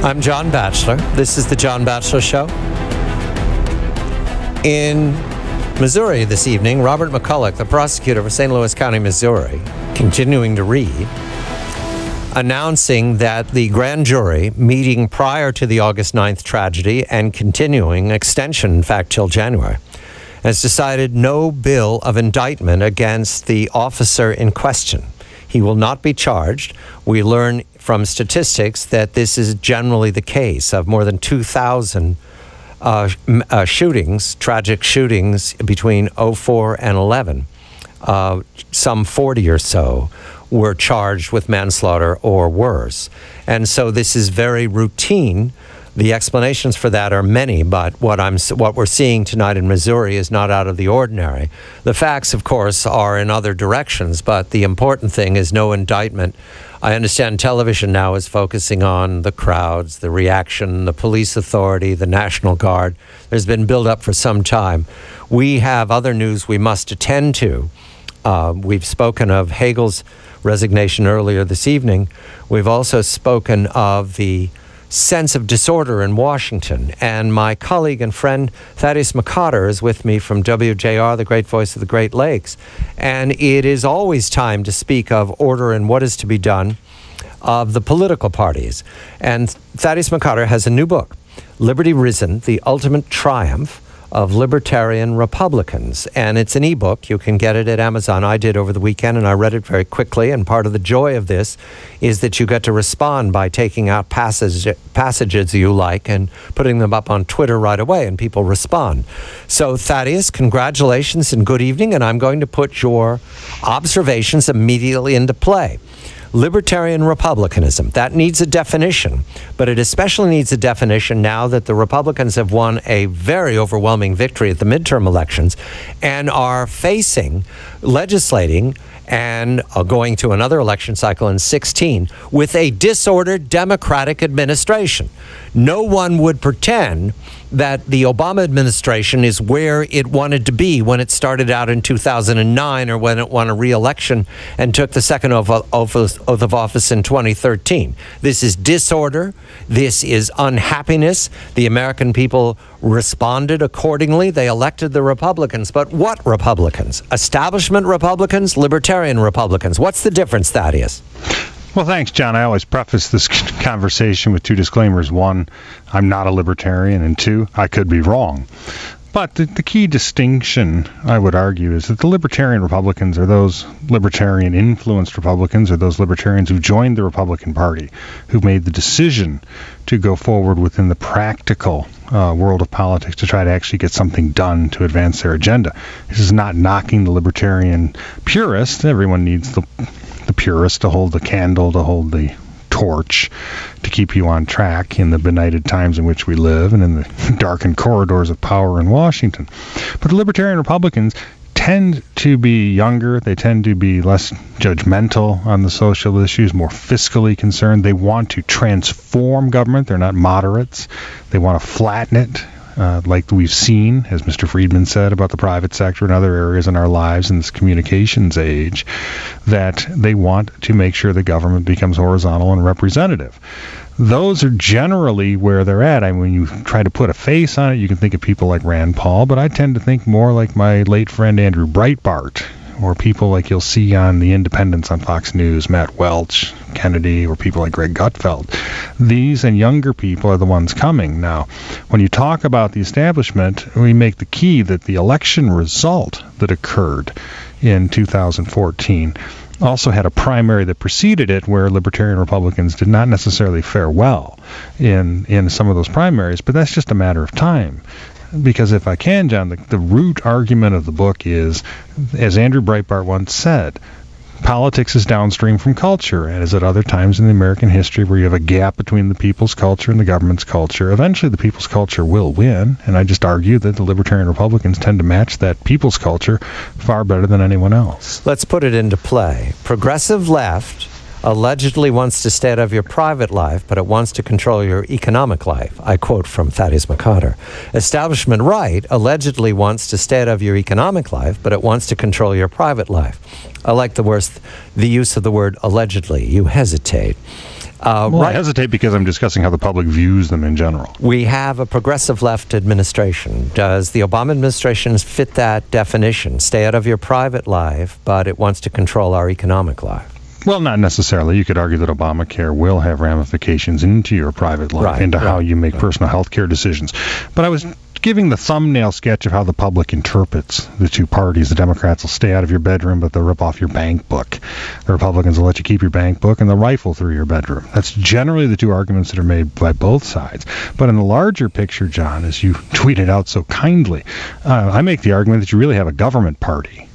I'm John Batchelor. This is the John Batchelor Show. In Missouri this evening, Robert McCulloch, the prosecutor for St. Louis County, Missouri, continuing to read, announcing that the grand jury meeting prior to the August 9th tragedy and continuing extension, in fact, till January, has decided no bill of indictment against the officer in question. He will not be charged. We learn from statistics that this is generally the case of more than 2,000 shootings, tragic shootings between 2004 and 11. Some 40 or so were charged with manslaughter or worse. And so this is very routine. The explanations for that are many, but what we're seeing tonight in Missouri is not out of the ordinary. The facts, of course, are in other directions, but the important thing is no indictment. I understand television now is focusing on the crowds, the reaction, the police authority, the National Guard. There's been build-up for some time. We have other news we must attend to. We've spoken of Hagel's resignation earlier this evening. We've also spoken of the sense of disorder in Washington. And my colleague and friend Thaddeus McCotter is with me from WJR, the great voice of the Great Lakes. And it is always time to speak of order and what is to be done of the political parties. And Thaddeus McCotter has a new book, Liberty Risen, The Ultimate Triumph of Libertarian Republicans. And it's an ebook. You can get it at Amazon. I did over the weekend, and I read it very quickly. And part of the joy of this is that you get to respond by taking out passages you like and putting them up on Twitter right away, and people respond. So, Thaddeus, congratulations and good evening. And I'm going to put your observations immediately into play. Libertarian republicanism, that needs a definition, but it especially needs a definition now that the Republicans have won a very overwhelming victory at the midterm elections and are facing legislating and going to another election cycle in 2016 with a disordered Democratic administration. No one would pretend that the Obama administration is where it wanted to be when it started out in 2009 or when it won a re-election and took the second oath of office in 2013. This is disorder. This is unhappiness. The American people responded accordingly. They elected the Republicans. But what Republicans? Establishment Republicans? Libertarian Republicans? What's the difference, Thaddeus? Well, thanks, John. I always preface this conversation with two disclaimers. One, I'm not a libertarian, and two, I could be wrong. But the key distinction, I would argue, is that the libertarian Republicans are those libertarian-influenced Republicans, or those libertarians who joined the Republican Party, who made the decision to go forward within the practical world of politics to try to actually get something done to advance their agenda. This is not knocking the libertarian purist. Everyone needs the purist to hold the candle, to hold the torch, to keep you on track in the benighted times in which we live and in the darkened corridors of power in Washington. But the Libertarian Republicans tend to be younger. They tend to be less judgmental on the social issues, more fiscally concerned. They want to transform government. They're not moderates. They want to flatten it. Like we've seen, as Mr. Friedman said, about the private sector and other areas in our lives in this communications age, that they want to make sure the government becomes horizontal and representative. Those are generally where they're at. I mean, when you try to put a face on it, you can think of people like Rand Paul, but I tend to think more like my late friend Andrew Breitbart, or people like you'll see on The Independents on Fox News, Matt Welch, Kennedy, or people like Greg Gutfeld. These and younger people are the ones coming. Now, when you talk about the establishment, we make the key that the election result that occurred in 2014 also had a primary that preceded it where Libertarian Republicans did not necessarily fare well in some of those primaries, but that's just a matter of time. Because if I can, John, the root argument of the book is, as Andrew Breitbart once said, politics is downstream from culture, as at other times in the American history where you have a gap between the people's culture and the government's culture. Eventually the people's culture will win, and I just argue that the Libertarian Republicans tend to match that people's culture far better than anyone else. Let's put it into play. Progressive left allegedly wants to stay out of your private life, but it wants to control your economic life. I quote from Thaddeus McCotter. Establishment right allegedly wants to stay out of your economic life, but it wants to control your private life. I like the use of the word allegedly. You hesitate. I hesitate because I'm discussing how the public views them in general. We have a progressive left administration. Does the Obama administration fit that definition? Stay out of your private life, but it wants to control our economic life. Well, not necessarily. You could argue that Obamacare will have ramifications into your private life, into how you make personal health care decisions. But I was giving the thumbnail sketch of how the public interprets the two parties. The Democrats will stay out of your bedroom, but they'll rip off your bank book. The Republicans will let you keep your bank book, and they'll rifle through your bedroom. That's generally the two arguments that are made by both sides. But in the larger picture, John, as you tweeted out so kindly, I make the argument that you really have a government party.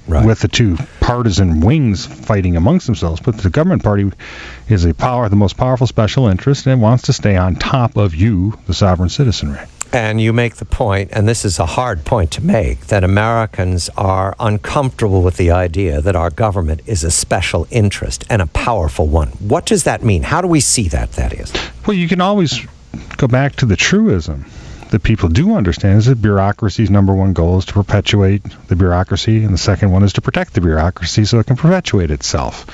Right. With the two partisan wings fighting amongst themselves. But the government party is the most powerful special interest, and it wants to stay on top of you, the sovereign citizenry. And you make the point, and this is a hard point to make, that Americans are uncomfortable with the idea that our government is a special interest and a powerful one. What does that mean? How do we see that, Thaddeus? Well, you can always go back to the truism that people do understand is that bureaucracy's number one goal is to perpetuate the bureaucracy, and the second one is to protect the bureaucracy so it can perpetuate itself.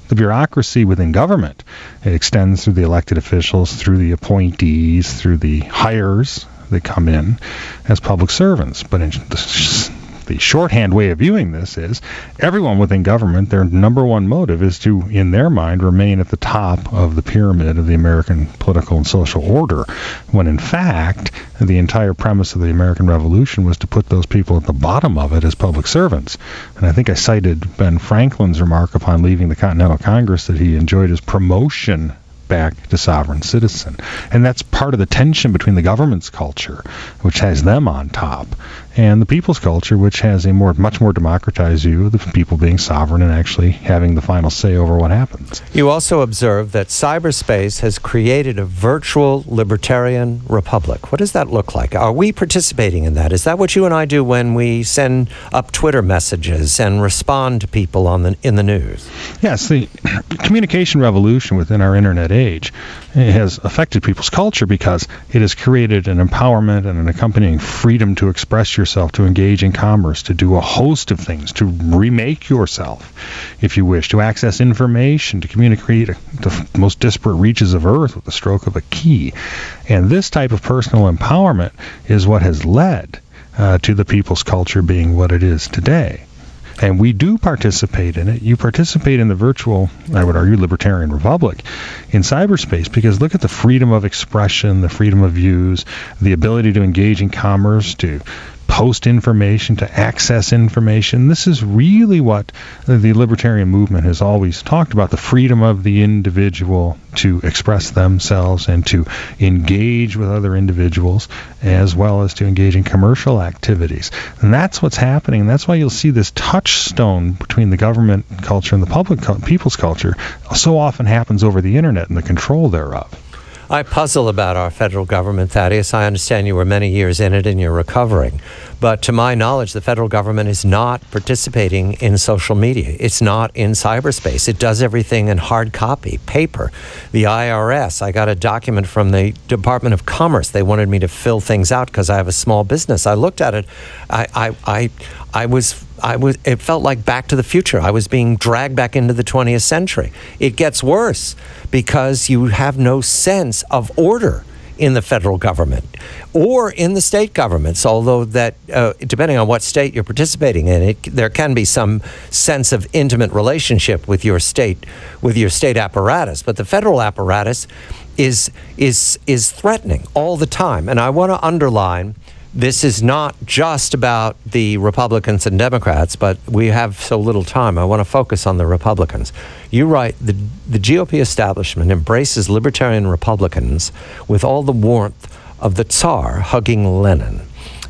The bureaucracy within government, it extends through the elected officials, through the appointees, through the hires that come in as public servants. But in the shorthand way of viewing this is everyone within government, their number one motive is to, in their mind, remain at the top of the pyramid of the American political and social order, when in fact the entire premise of the American Revolution was to put those people at the bottom of it as public servants. And I think I cited Ben Franklin's remark upon leaving the Continental Congress that he enjoyed his promotion back to sovereign citizen. And that's part of the tension between the government's culture, which has them on top, and the people's culture, which has a much more democratized view of the people being sovereign and actually having the final say over what happens. You also observe that cyberspace has created a virtual libertarian republic. What does that look like? Are we participating in that? Is that what you and I do when we send up Twitter messages and respond to people in the news? Yes, the communication revolution within our internet age has affected people's culture because it has created an empowerment and an accompanying freedom to express yourself, to engage in commerce, to do a host of things, to remake yourself, if you wish, to access information, to communicate the most disparate reaches of Earth with the stroke of a key. And this type of personal empowerment is what has led to the people's culture being what it is today. And we do participate in it. You participate in the virtual, I would argue, libertarian republic in cyberspace, because look at the freedom of expression, the freedom of views, the ability to engage in commerce, to post information, to access information. This is really what the libertarian movement has always talked about, the freedom of the individual to express themselves and to engage with other individuals, as well as to engage in commercial activities. And that's what's happening. And that's why you'll see this touchstone between the government culture and the people's culture so often happens over the internet and the control thereof. I puzzle about our federal government, Thaddeus. I understand you were many years in it and you're recovering. But to my knowledge, the federal government is not participating in social media. It's not in cyberspace. It does everything in hard copy, paper. The IRS, I got a document from the Department of Commerce. They wanted me to fill things out because I have a small business. I looked at it. It felt like Back to the Future. I was being dragged back into the 20th century. It gets worse because you have no sense of order in the federal government or in the state governments, although that, depending on what state you're participating in, there can be some sense of intimate relationship with your state apparatus. But the federal apparatus is threatening all the time. And I want to underline, this is not just about the Republicans and Democrats, but we have so little time. I want to focus on the Republicans. You write, the GOP establishment embraces libertarian Republicans with all the warmth of the Tsar hugging Lenin.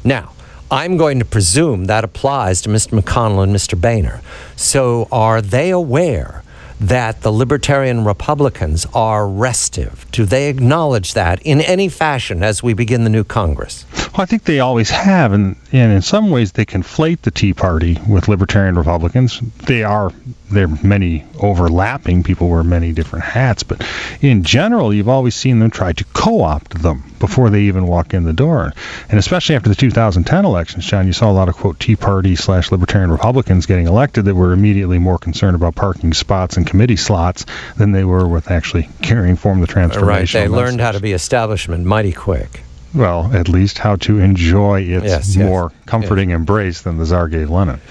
Now, I'm going to presume that applies to Mr. McConnell and Mr. Boehner. So are they aware that the libertarian Republicans are restive? Do they acknowledge that in any fashion as we begin the new Congress? Well, I think they always have, and in some ways they conflate the Tea Party with Libertarian Republicans. There are many overlapping. People wear many different hats, but in general, you've always seen them try to co-opt them before they even walk in the door. And especially after the 2010 elections, John, you saw a lot of, quote, Tea Party / Libertarian Republicans getting elected that were immediately more concerned about parking spots and committee slots than they were with actually carrying forward the transformation. Right, they learned how to be establishment mighty quick. Well, at least how to enjoy its more comforting embrace than the Tsar gave Lenin.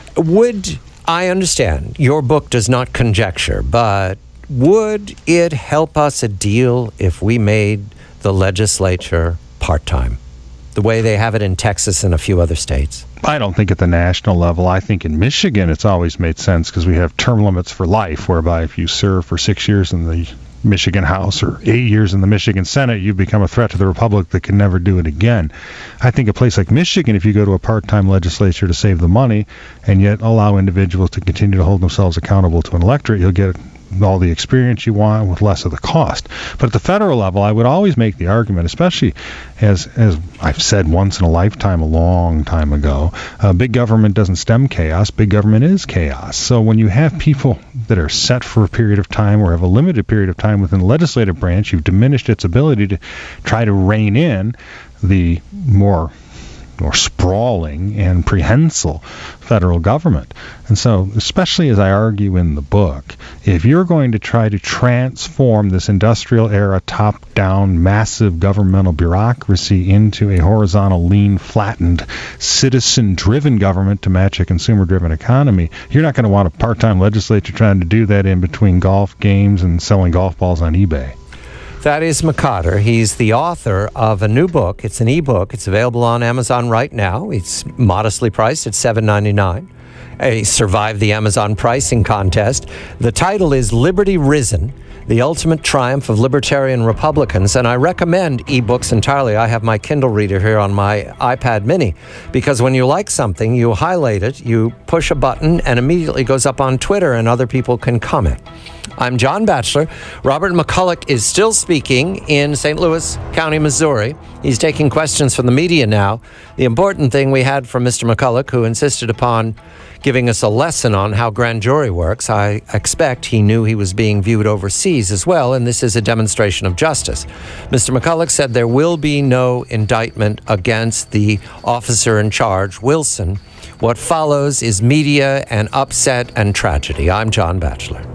I understand your book does not conjecture, but would it help us a deal if we made the legislature part-time, the way they have it in Texas and a few other states? I don't think at the national level. I think in Michigan it's always made sense because we have term limits for life, whereby if you serve for 6 years in the Michigan House or 8 years in the Michigan Senate, you become a threat to the Republic that can never do it again. I think a place like Michigan, if you go to a part-time legislature to save the money and yet allow individuals to continue to hold themselves accountable to an electorate, you'll get all the experience you want with less of the cost. But at the federal level, I would always make the argument, especially as I've said once in a lifetime a long time ago, big government doesn't stem chaos, big government is chaos. So when you have people that are set for a period of time or have a limited period of time within the legislative branch, you've diminished its ability to try to rein in the more sprawling and prehensile federal government. And so, especially as I argue in the book, if you're going to try to transform this industrial era top-down massive governmental bureaucracy into a horizontal, lean, flattened, citizen-driven government to match a consumer-driven economy, you're not going to want a part-time legislature trying to do that in between golf games and selling golf balls on eBay. Thaddeus McCotter. He's the author of a new book. It's an ebook. It's available on Amazon right now. It's modestly priced at $7.99. He survived the Amazon pricing contest. The title is Liberty Risen, The Ultimate Triumph of Libertarian Republicans. And I recommend ebooks entirely. I have my Kindle reader here on my iPad mini, because when you like something, you highlight it, you push a button, and immediately goes up on Twitter and other people can comment. I'm John Batchelor. Robert McCulloch is still speaking in St. Louis County, Missouri. He's taking questions from the media now. The important thing we had from Mr. McCulloch, who insisted upon giving us a lesson on how grand jury works. I expect he knew he was being viewed overseas as well, and this is a demonstration of justice. Mr. McCulloch said there will be no indictment against the officer in charge, Wilson. What follows is media and upset and tragedy. I'm John Batchelor.